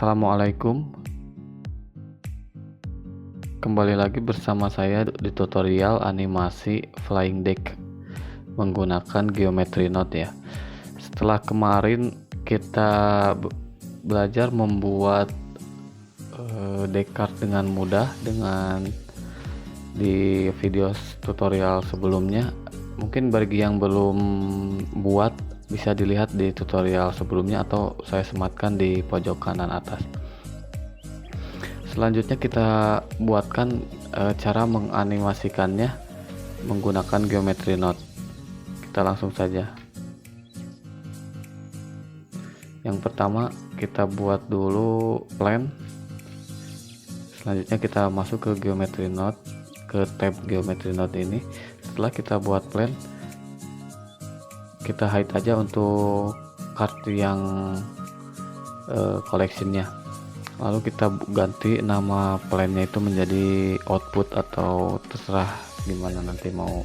Assalamualaikum, kembali lagi bersama saya di tutorial animasi flying deck menggunakan geometry node ya. Setelah kemarin kita belajar membuat deck card dengan mudah dengan di video tutorial sebelumnya. Mungkin bagi yang belum buat bisa dilihat di tutorial sebelumnya atau saya sematkan di pojok kanan atas. Selanjutnya kita buatkan cara menganimasikannya menggunakan geometry node. Kita langsung saja. Yang pertama kita buat dulu plane. Selanjutnya kita masuk ke geometry node, ke tab geometry node ini. Setelah kita buat plane, kita hide aja untuk kartu yang collectionnya. Lalu kita ganti nama plane-nya itu menjadi output atau terserah gimana nanti mau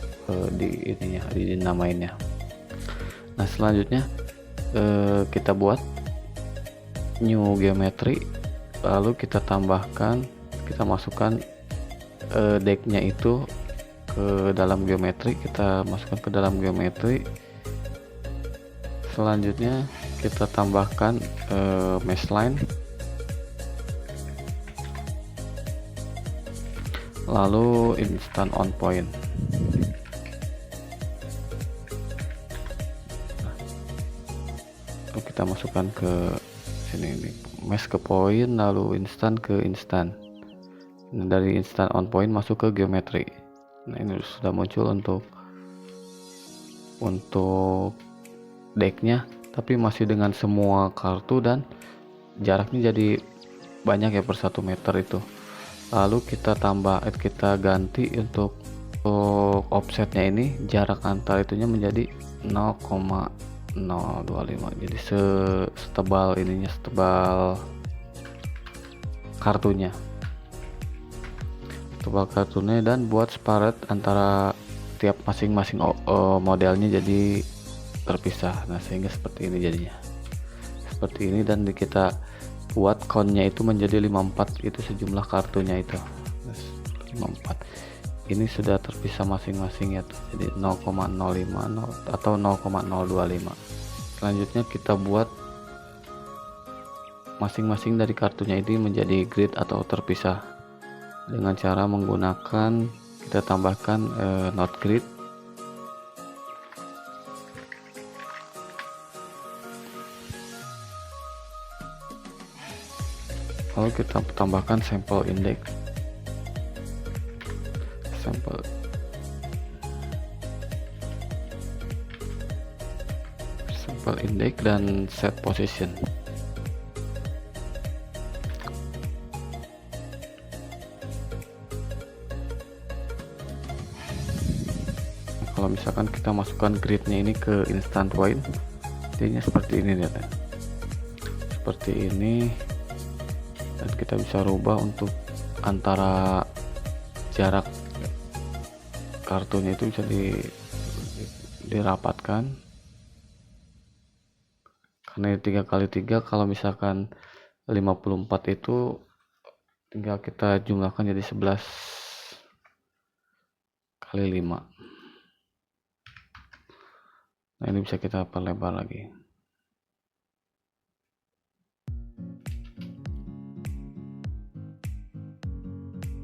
dinamainnya. Nah selanjutnya kita buat new geometry, lalu kita tambahkan, kita masukkan decknya itu ke dalam geometry, kita masukkan ke dalam geometry. Selanjutnya kita tambahkan mesh line, lalu instant on point. Lalu kita masukkan ke sini, ini mesh ke point, lalu instant ke instant. Nah, dari instant on point masuk ke geometry. Nah ini sudah muncul untuk decknya, tapi masih dengan semua kartu dan jaraknya jadi banyak ya, per 1 meter itu. Lalu kita ganti untuk offsetnya ini, jarak antar itunya menjadi 0,025, jadi setebal ininya, setebal kartunya, dan buat separet antara tiap masing-masing modelnya jadi terpisah. Nah sehingga seperti ini jadinya, seperti ini, dan kita buat countnya itu menjadi 54, itu sejumlah kartunya itu 54. Ini sudah terpisah masing-masing ya tuh, jadi 0,05 atau 0,025. Selanjutnya kita buat masing-masing dari kartunya ini menjadi grid atau terpisah dengan cara menggunakan, kita tambahkan node grid. Lalu kita tambahkan sample index, dan set position. Kalau misalkan kita masukkan gridnya ini ke instant point, jadinya seperti ini lihat ya. Seperti ini, dan kita bisa rubah untuk antara jarak kartunya itu bisa dirapatkan, karena 3x3, kalau misalkan 54 itu tinggal kita jumlahkan jadi 11x5. Nah ini bisa kita perlebar lagi.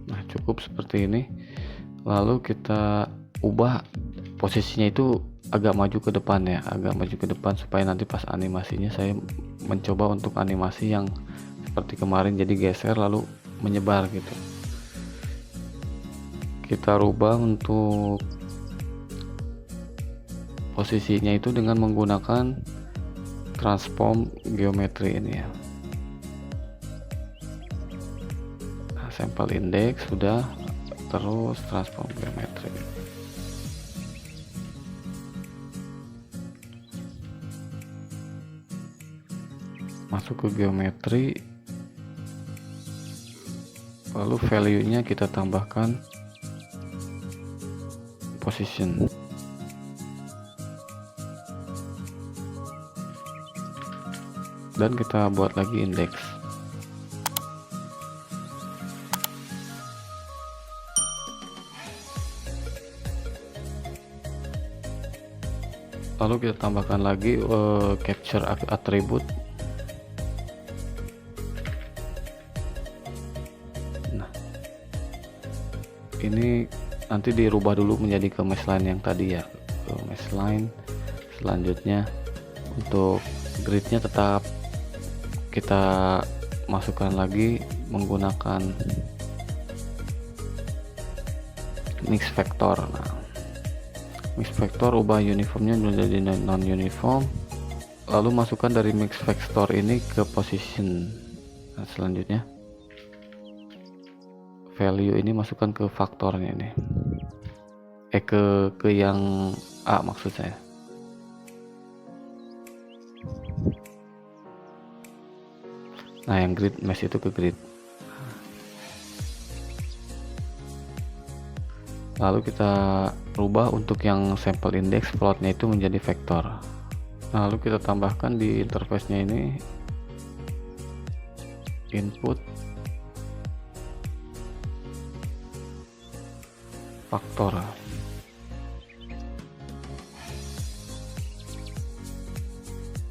Nah cukup seperti ini. Lalu kita ubah posisinya itu agak maju ke depan ya, supaya nanti pas animasinya saya mencoba untuk animasi yang seperti kemarin, jadi geser lalu menyebar gitu. Kita rubah untuk posisinya itu dengan menggunakan transform geometry ini ya. Nah, sample index sudah, terus transform geometry. Masuk ke geometry, lalu value nya kita tambahkan position. Dan kita buat lagi indeks. Lalu kita tambahkan lagi capture attribute. Nah, ini nanti dirubah dulu menjadi ke mesh line yang tadi ya, ke mesh line. Selanjutnya untuk gridnya tetap kita masukkan lagi menggunakan mix vector. Nah, mix vector ubah uniformnya menjadi non uniform, lalu masukkan dari mix vector ini ke position. Nah, selanjutnya value ini masukkan ke faktornya ini, ke yang A maksud saya. Nah, yang grid mesh itu ke grid. Lalu kita rubah untuk yang sampel index floatnya itu menjadi vektor. Lalu kita tambahkan di interface-nya ini input faktor.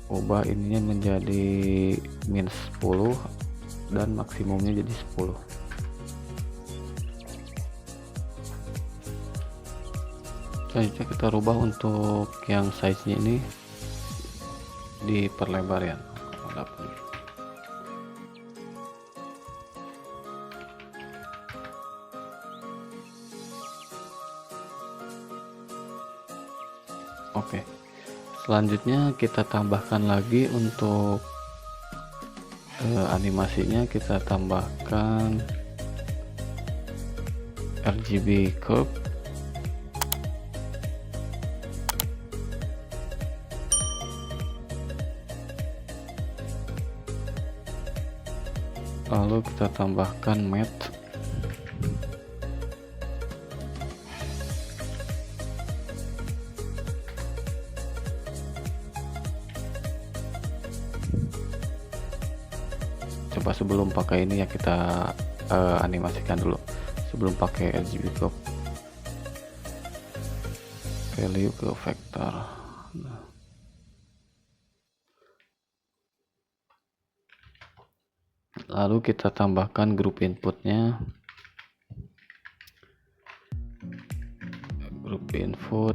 Ubah ininya menjadi min 10 dan maksimumnya jadi 10. Selanjutnya kita rubah untuk yang size-nya ini diperlebar ya. Oke. Selanjutnya kita tambahkan lagi untuk animasinya, kita tambahkan RGB curve. Lalu kita tambahkan matte. Coba sebelum pakai ini ya kita animasikan dulu sebelum pakai RGB curve. Value ke vektor. Nah. Lalu kita tambahkan grup inputnya, grup input.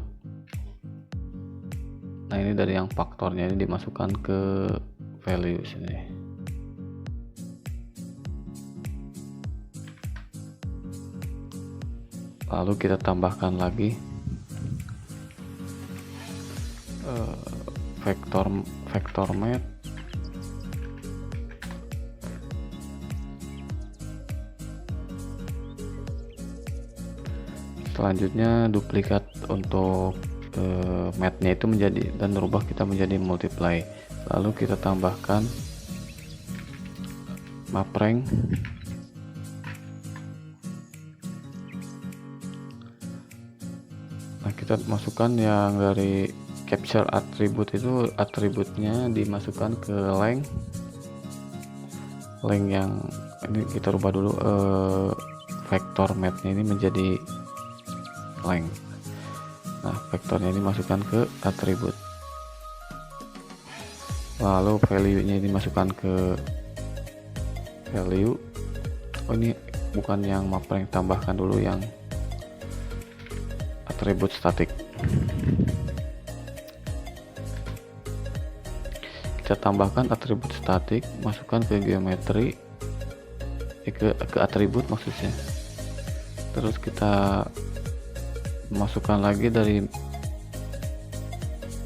Nah, ini dari yang faktornya ini dimasukkan ke value sini. Lalu kita tambahkan lagi vektor matte. Selanjutnya duplikat untuk matte-nya itu menjadi, dan rubah kita menjadi multiply. Lalu kita tambahkan map rank. Nah, kita masukkan yang dari capture attribute itu, atributnya dimasukkan ke length yang ini kita rubah dulu vektor matte-nya ini menjadi length. Nah, vektornya ini masukkan ke atribut. Lalu value-nya ini masukkan ke value. Oh, ini bukan yang map rank, tambahkan dulu yang atribut statik. Kita tambahkan atribut statik, masukkan ke geometri, ke atribut maksudnya. Terus kita masukkan lagi dari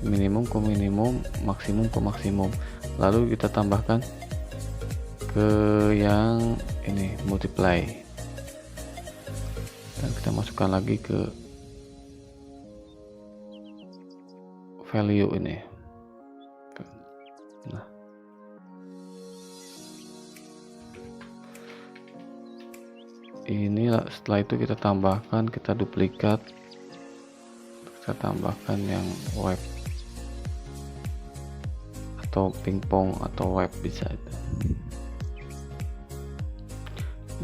minimum ke minimum, maksimum ke maksimum. Lalu kita tambahkan ke yang ini multiply, dan kita masukkan lagi ke value ini. Nah, ini setelah itu kita tambahkan, kita duplikat, kita tambahkan yang web atau pingpong atau web bisa itu.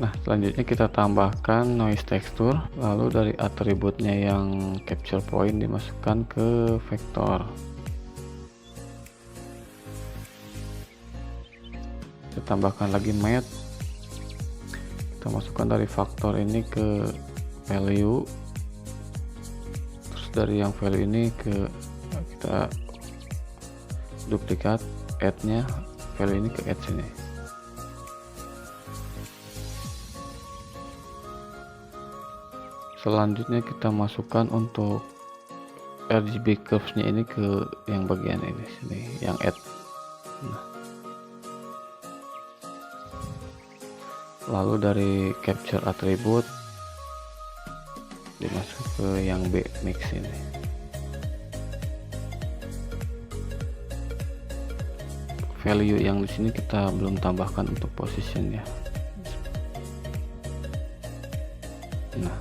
Nah, selanjutnya kita tambahkan noise texture. Lalu dari atributnya yang capture point dimasukkan ke vektor. kita tambahkan lagi math, kita masukkan dari faktor ini ke value, terus dari yang value ini ke kita duplikat add nya, value ini ke add sini. Selanjutnya kita masukkan untuk RGB curves nya ini ke yang bagian ini sini, yang add. Nah, lalu dari capture attribute dimasuk ke yang B mix ini. Value yang di sini kita belum tambahkan untuk positionnya. Nah,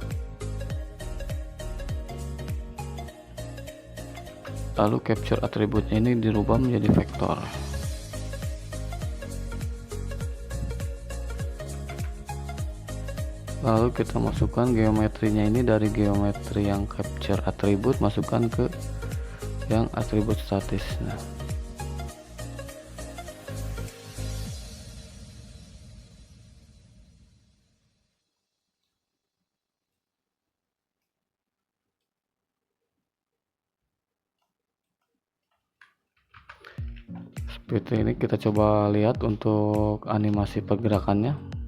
lalu capture atributnya ini dirubah menjadi vektor. Lalu kita masukkan geometrinya ini dari geometri yang capture atribut, masukkan ke yang atribut statis. Nah, seperti ini kita coba lihat untuk animasi pergerakannya.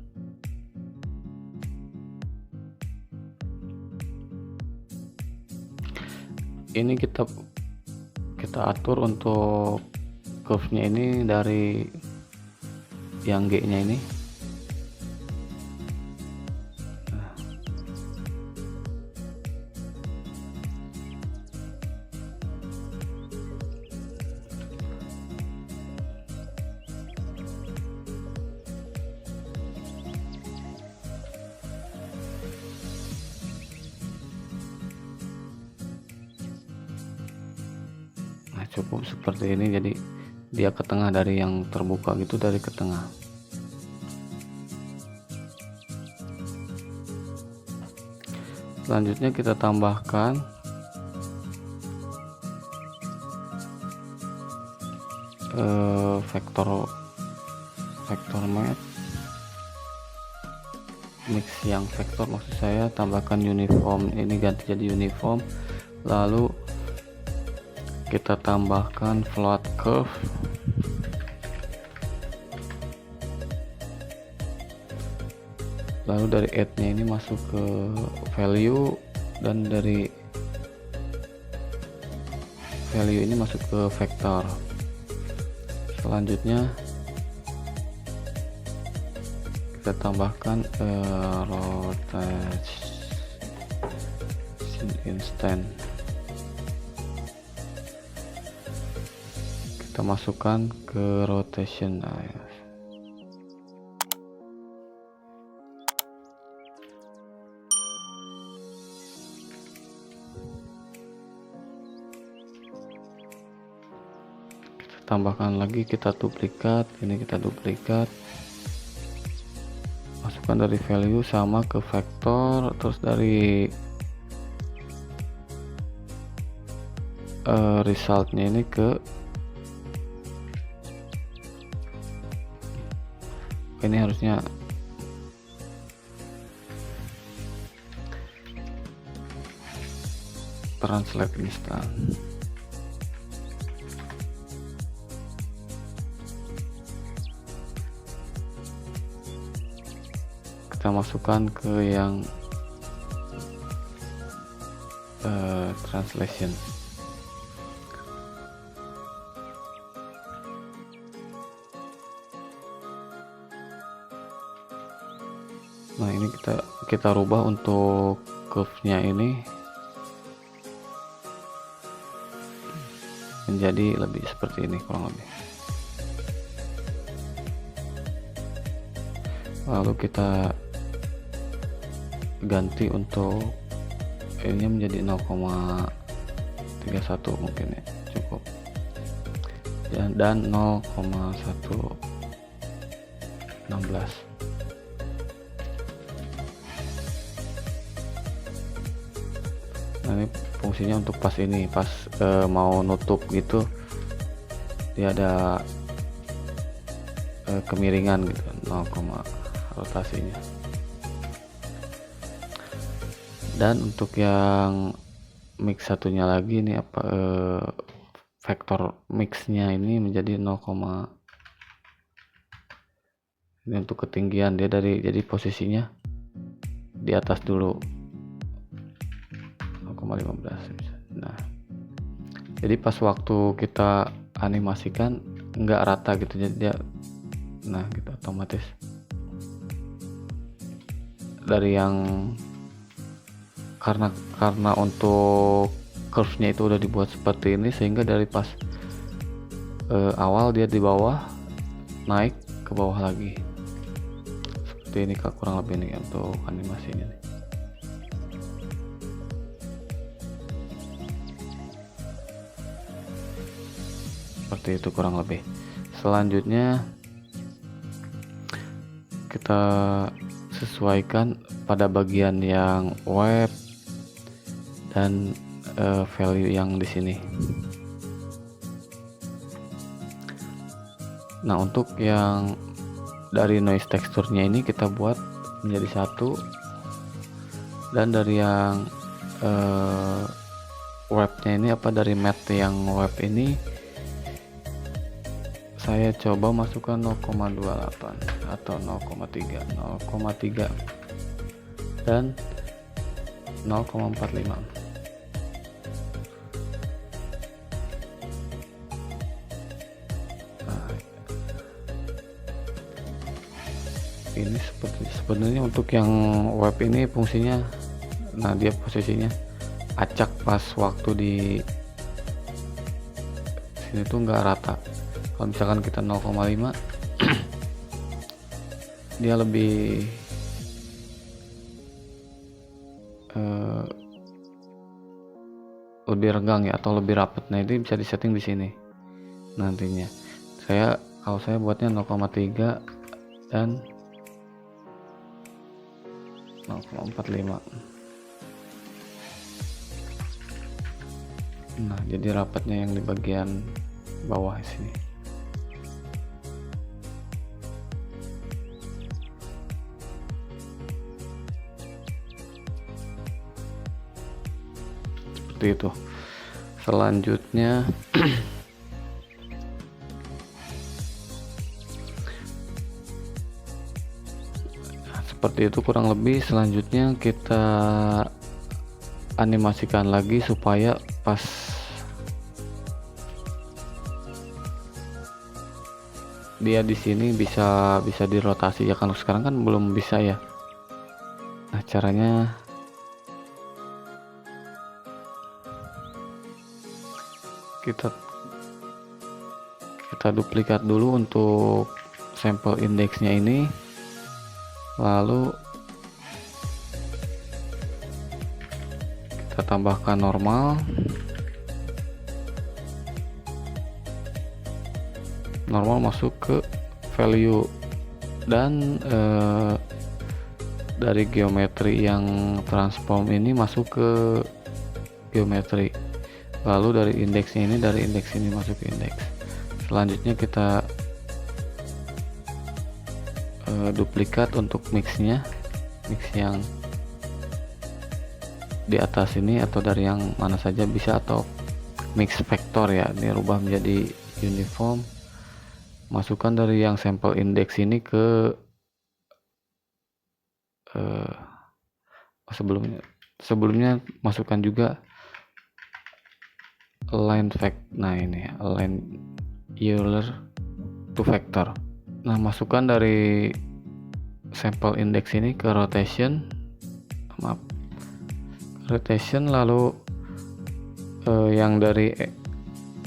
Ini kita atur untuk curve-nya ini dari yang G nya ini. Nah, cukup seperti ini, jadi dia ke tengah dari yang terbuka gitu, dari ke tengah. Selanjutnya kita tambahkan vektor math mix, yang vektor maksud saya, tambahkan uniform, ini ganti jadi uniform. Lalu kita tambahkan float curve, lalu dari add nya ini masuk ke value, dan dari value ini masuk ke vektor. Selanjutnya kita tambahkan rotation instant, kita masukkan ke rotation. Tambahkan lagi, kita duplikat, ini kita duplikat, masukkan dari value sama ke vektor, terus dari resultnya ini ke ini, harusnya translate instant. Kita masukkan ke yang translation. Nah, ini kita rubah untuk curve-nya ini menjadi lebih seperti ini kurang lebih. Lalu kita ganti untuk ini menjadi 0,31 mungkin ya, cukup, dan 0,116. Nah, ini fungsinya untuk pas ini, pas mau nutup gitu, dia ada kemiringan gitu, 0, rotasinya. Dan untuk yang mix satunya lagi ini vektor mixnya ini menjadi 0, ini untuk ketinggian dia jadi posisinya di atas dulu 0,15. Nah, jadi pas waktu kita animasikan nggak rata gitu, jadi dia gitu otomatis dari yang karena untuk curve-nya itu udah dibuat seperti ini, sehingga dari pas awal dia di bawah naik ke bawah lagi seperti ini Kak, kurang lebih nih untuk animasinya nih. Seperti itu kurang lebih. Selanjutnya kita sesuaikan pada bagian yang web dan value yang di sini. Nah, untuk yang dari noise teksturnya ini kita buat menjadi satu, dan dari yang webnya ini dari matte yang web ini saya coba masukkan 0,28 atau 0,3 dan 0,45. Ini sebenarnya untuk yang web ini fungsinya, dia posisinya acak pas waktu di sini tuh nggak rata. Kalau misalkan kita 0,5 dia lebih renggang ya, atau lebih rapat. Nah, itu bisa disetting di sini nantinya. Kalau saya buatnya 0,3 dan 0,45. Nah, jadi rapatnya yang di bagian bawah sini. Seperti itu. Selanjutnya seperti itu kurang lebih. Selanjutnya kita animasikan lagi supaya pas dia di sini bisa dirotasi ya, kan sekarang kan belum bisa ya. Nah, caranya kita duplikat dulu untuk sampel indeksnya ini, lalu kita tambahkan normal masuk ke value, dan dari geometri yang transform ini masuk ke geometri, lalu dari indeksnya ini, dari indeks ini masuk ke indeks. Selanjutnya kita duplikat untuk mix yang di atas ini, atau dari yang mana saja bisa, atau mix vektor ya, ini rubah menjadi uniform. Masukkan dari yang sampel index ini ke sebelumnya masukkan juga align Euler to vector. Nah, masukkan dari sampel index ini ke rotation, lalu yang dari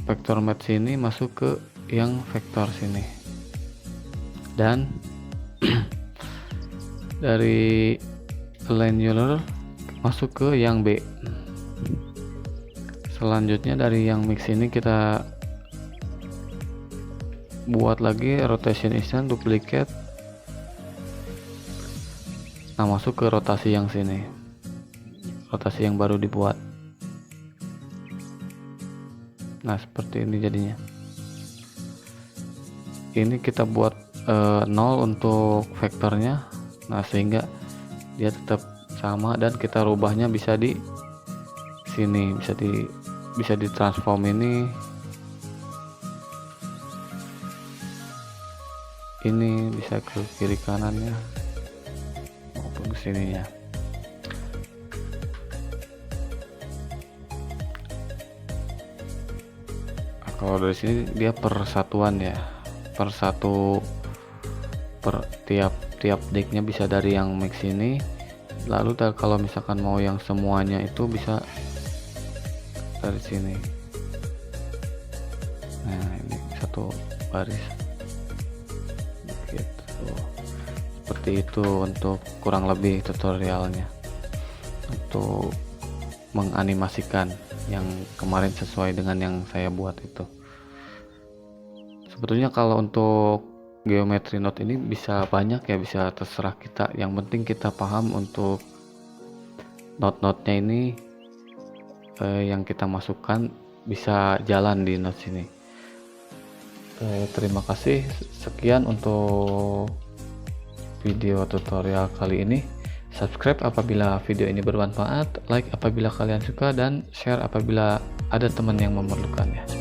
vector match sini masuk ke yang vektor sini, dan dari align Euler masuk ke yang B. Selanjutnya dari yang mix ini kita buat lagi rotation instant, duplicate. Nah, masuk ke rotasi yang sini, rotasi yang baru dibuat. Nah, seperti ini jadinya. Ini kita buat 0 untuk vektornya. Nah, sehingga dia tetap sama dan kita rubahnya bisa di sini, bisa ditransform ini bisa ke kiri kanannya maupun ke sininya. Nah, kalau dari sini dia persatuan ya, per tiap decknya bisa dari yang max ini. Lalu kalau misalkan mau yang semuanya itu bisa dari sini. Nah, ini satu baris gitu. Seperti itu untuk kurang lebih tutorialnya untuk menganimasikan yang kemarin sesuai dengan yang saya buat itu. Sebetulnya kalau untuk geometri note ini bisa banyak ya, bisa terserah kita, yang penting kita paham untuk note-note-nya ini yang kita masukkan bisa jalan di note sini. Terima kasih, sekian untuk video tutorial kali ini. Subscribe apabila video ini bermanfaat, like apabila kalian suka, dan share apabila ada teman yang memerlukannya.